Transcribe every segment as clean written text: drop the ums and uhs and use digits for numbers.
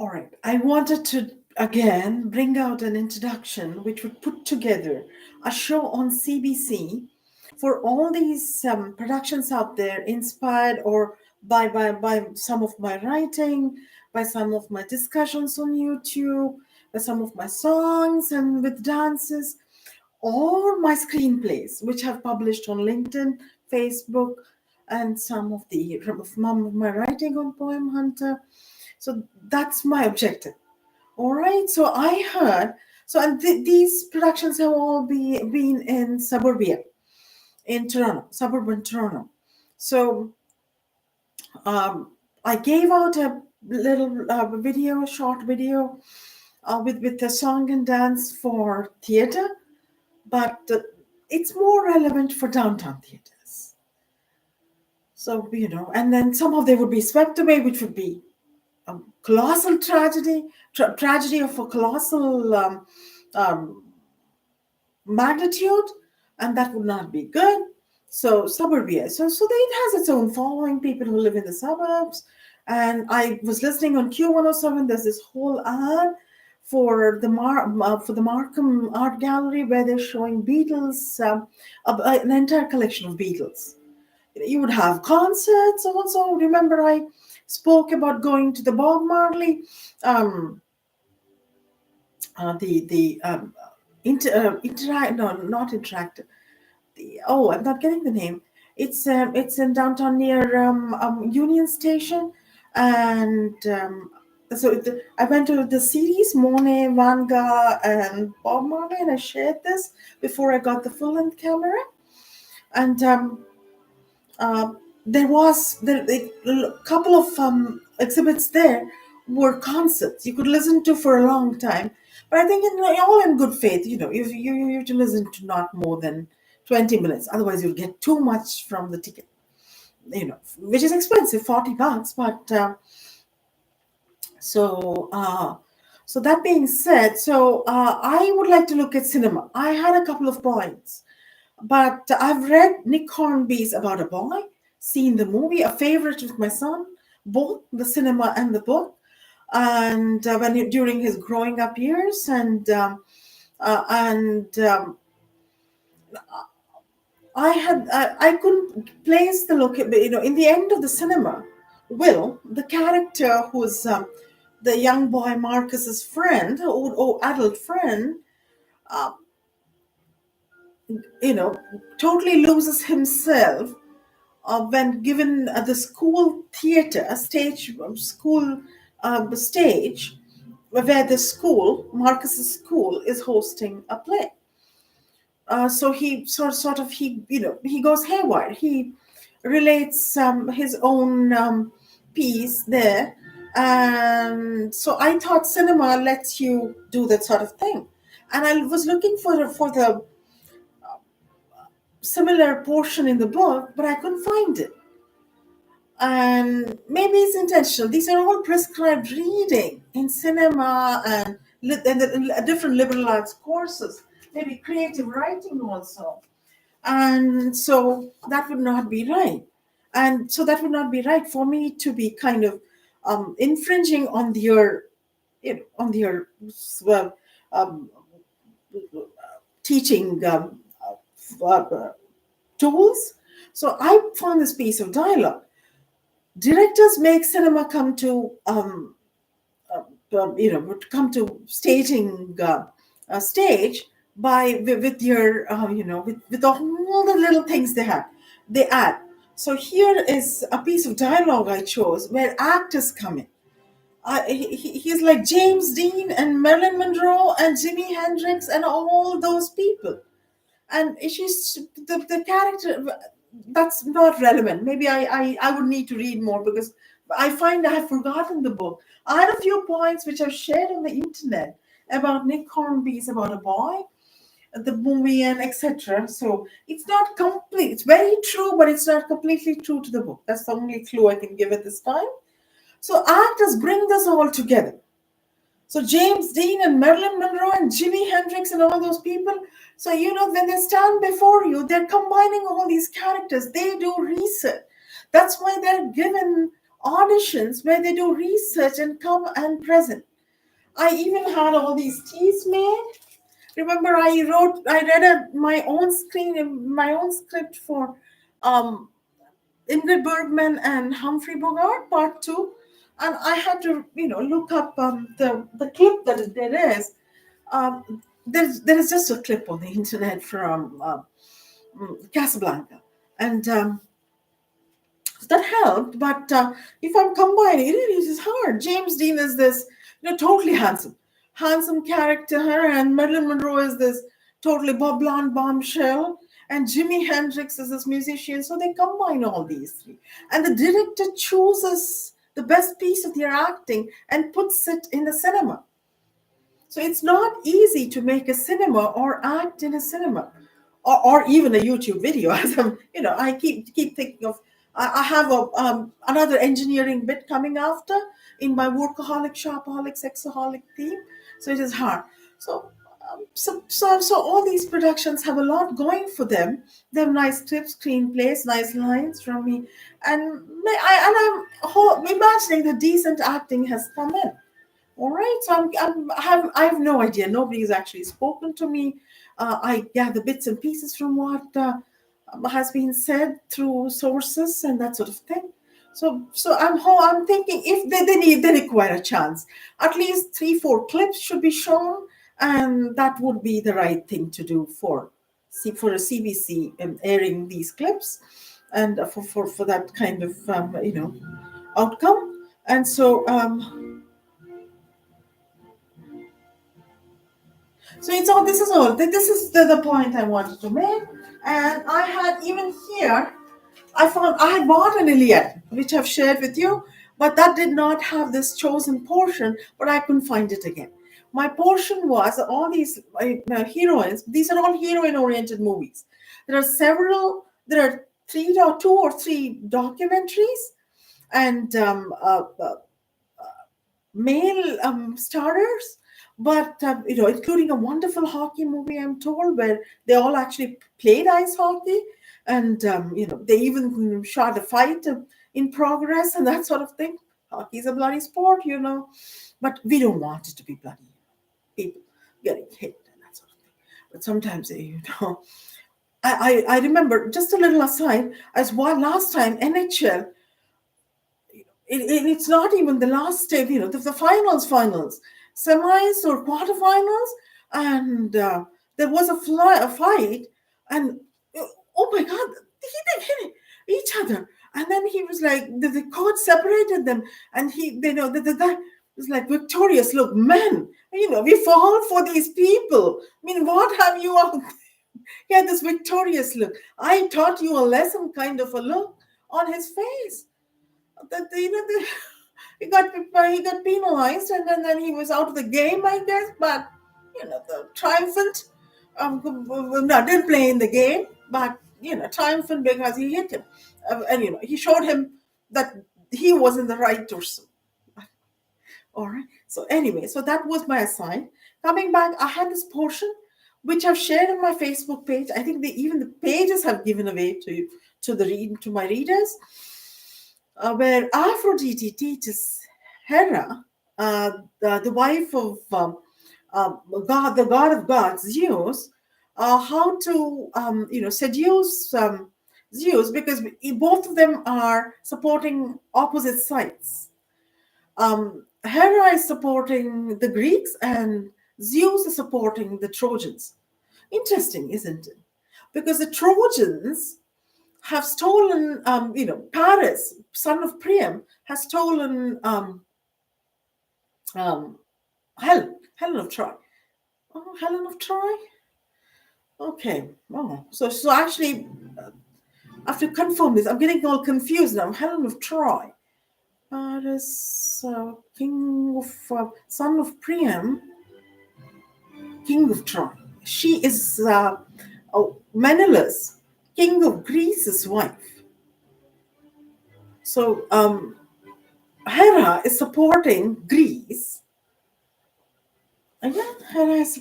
All right. I wanted to again bring out an introduction which would put together a show on CBC for all these productions out there, inspired or by some of my writing, by some of my discussions on YouTube, by some of my songs and with dances, or my screenplays, which I've published on LinkedIn, Facebook, and some of my writing on Poem Hunter. So that's my objective. All right. So I heard. So and these productions have all been in suburbia in Toronto, suburban Toronto. So I gave out a little video, short video with the song and dance for theater, but it's more relevant for downtown theaters. So, and then some of them would be swept away, which would be a colossal tragedy of a colossal um, magnitude, and that would not be good. So suburbia. So it has its own following, people who live in the suburbs. And I was listening on Q107. There's this whole ad for the Markham Art Gallery where they're showing Beatles, an entire collection of Beatles. You would have concerts also. Remember, I spoke about going to the Bob Marley, the no, not interactive. I'm not getting the name. It's in downtown near Union Station, and I went to the series Monet, Vanga, and Bob Marley, and I shared this before I got the full length camera, and uh, there a couple of exhibits there were concerts you could listen to for a long time. But I think all in good faith, you have to listen to not more than 20 minutes. Otherwise, you'll get too much from the ticket, which is expensive, $40. But so, so that being said, I would like to look at cinema. I had a couple of points. But I've read Nick Hornby's About a Boy, seen the movie, a favorite with my son, both the cinema and the book, and during his growing up years, and I couldn't place the look. In the end of the cinema, Will, the character who's the young boy Marcus's friend or adult friend, uh, totally loses himself when given the school theater, a school stage, where the school, Marcus's school, is hosting a play. So he he goes haywire. He relates his own piece there, and so I thought cinema lets you do that sort of thing, and I was looking for the similar portion in the book, but I couldn't find it. And maybe it's intentional. These are all prescribed reading in cinema and the different liberal arts courses, maybe creative writing also. And so that would not be right. And so that would not be right for me to be kind of infringing on your well, um, teaching tools. So I found this piece of dialogue. Directors make cinema come to would come to staging a stage with your with all the little things they add. So here is a piece of dialogue I chose where actors come in. He's like James Dean and Marilyn Monroe and Jimi Hendrix and all those people. And she's the character that's not relevant. Maybe I would need to read more because I find I have forgotten the book. I had a few points which I've shared on the internet about Nick Hornby's About a Boy, the movie, and etc. So it's not complete. It's very true, but it's not completely true to the book. That's the only clue I can give at this time. So actors bring this all together. So James Dean and Marilyn Monroe and Jimi Hendrix and all those people. So when they stand before you, they're combining all these characters. They do research. That's why they're given auditions where they do research and come and present. I even had all these teas made. Remember, I read my own script for um, Ingrid Bergman and Humphrey Bogart, part two, and I had to, look up the clip that there is. There is just a clip on the internet from Casablanca, and that helped. But if I'm combining, it is hard. James Dean is this, totally handsome character, and Marilyn Monroe is this totally blonde bombshell, and Jimi Hendrix is this musician. So they combine all these three, and the director chooses the best piece of their acting and puts it in the cinema. So it's not easy to make a cinema or act in a cinema, or even a YouTube video. As I keep thinking of. I have another engineering bit coming after in my workaholic, shopaholic, sexaholic theme. So it is hard. So all these productions have a lot going for them. They have nice scripts, screenplays, nice lines from me, and I'm imagining the decent acting has come in. All right, so I have no idea. Nobody has actually spoken to me. I gather bits and pieces from what has been said through sources and that sort of thing. So I'm thinking if they require a chance, at least 3-4 clips should be shown, and that would be the right thing to do for a CBC airing these clips, and for that kind of outcome. And so it's all. This is all. This is the point I wanted to make. And I had even here, I had bought an Iliad, which I've shared with you, but that did not have this chosen portion. But I couldn't find it again. My portion was all these heroines. These are all heroine-oriented movies. There are several. There are 2 or 3 documentaries, and male starters, but including a wonderful hockey movie, I'm told, where they all actually played ice hockey, and they even shot a fight in progress and that sort of thing. Hockey is a bloody sport, but we don't want it to be bloody. People getting hit and that sort of thing. But sometimes, I remember, just a little aside, as one last time NHL, it's not even the last step, the finals, semis or quarterfinals, and there was a fight, and oh my God, they hit each other, and then he was like, the coach separated them, and the guy was like, victorious, look, men, we fall for these people. I mean, what have you all? He had this victorious look. I taught you a lesson, kind of a look on his face. That he got penalized, and then he was out of the game, I guess. But the triumphant, no, didn't play in the game, but triumphant because he hit him, and he showed him that he was in the right or so. All right. So anyway, so that was my aside. Coming back, I had this portion which I've shared on my Facebook page. I think even the pages have given away to my readers, where Aphrodite teaches Hera, the wife of God, the god of gods, Zeus, how to seduce Zeus, because both of them are supporting opposite sides. Hera is supporting the Greeks, and Zeus is supporting the Trojans. Interesting, isn't it? Because the Trojans have stolen, Paris, son of Priam, has stolen Helen of Troy. Oh, Helen of Troy? Okay. Oh, so actually, I have to confirm this. I'm getting all confused now. Helen of Troy. Paris, king of, son of Priam, king of Troy. She is Menelaus, king of Greece's wife. So Hera is supporting Greece. Yeah, Hera is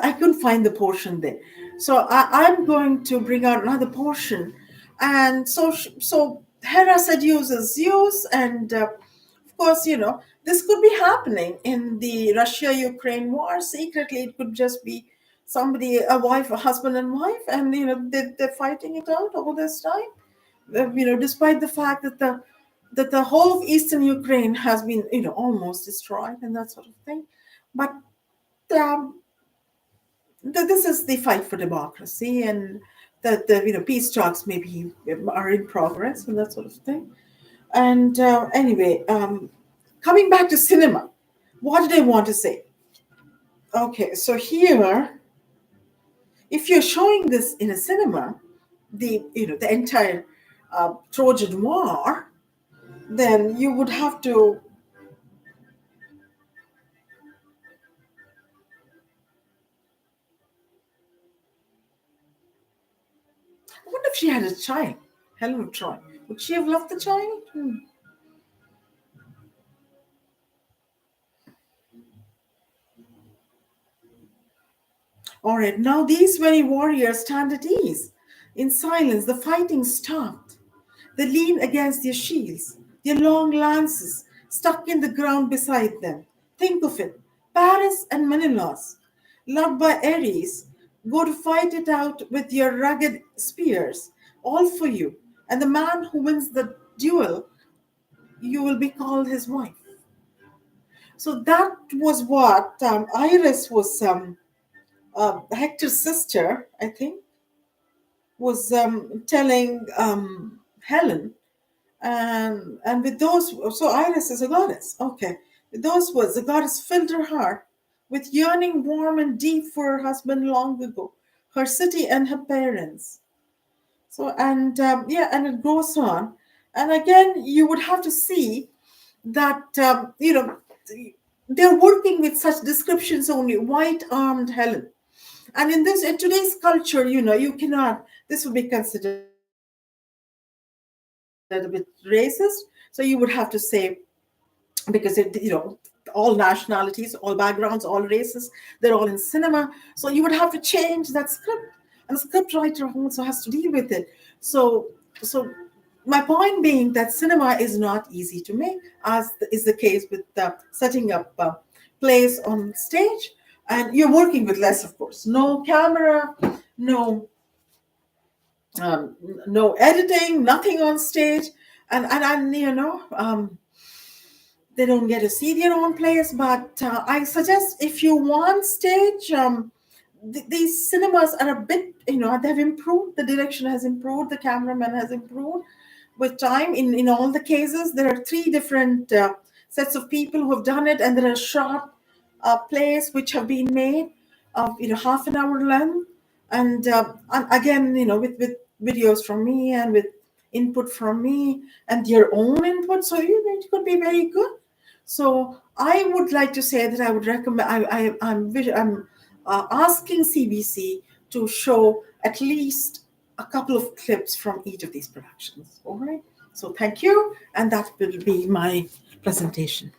I couldn't find the portion there. So I'm going to bring out another portion. And so Hera seduces Zeus, and of course, this could be happening in the Russia-Ukraine war. Secretly, it could just be somebody, a wife, a husband and wife, and they're fighting it out all this time. Despite the fact that the whole of eastern Ukraine has been, almost destroyed and that sort of thing. But um, this is the fight for democracy, and the peace talks maybe are in progress and that sort of thing. And anyway, coming back to cinema, what did I want to say? Okay, so here, if you're showing this in a cinema, the entire Trojan War, then you would have to. I wonder if she had a child, Helen of Troy. Would she have loved the child? All right, now these very warriors stand at ease. In silence, the fighting stopped. They lean against their shields, their long lances stuck in the ground beside them. Think of it, Paris and Menelaus, loved by Ares, go to fight it out with your rugged spears, all for you. And the man who wins the duel, you will be called his wife. So that was what Iris was, Hector's sister, I think, was telling Helen. And with those, so Iris is a goddess. Okay, with those words, the goddess filled her heart with yearning warm and deep for her husband long ago, her city and her parents. So, and yeah, and it goes on. And again, you would have to see that they're working with such descriptions only, white armed Helen. And in today's culture, you cannot, this would be considered a bit racist. So you would have to say, because all nationalities, all backgrounds, all races, they're all in cinema. So you would have to change that script, and the script writer also has to deal with it. So my point being that cinema is not easy to make, as is the case with setting up plays on stage. And you're working with less, of course. No camera, no um, no editing, nothing on stage, and they don't get to see their own plays. But I suggest, if you want stage, these cinemas are a bit, they've improved. The direction has improved. The cameraman has improved with time. In all the cases, there are three different sets of people who have done it, and there are short plays which have been made of half an hour length, and again, with videos from me and with input from me and your own input, so it could be very good. So I would like to say that I would recommend. I'm asking CBC to show at least a couple of clips from each of these productions. All right. So thank you, and that will be my presentation.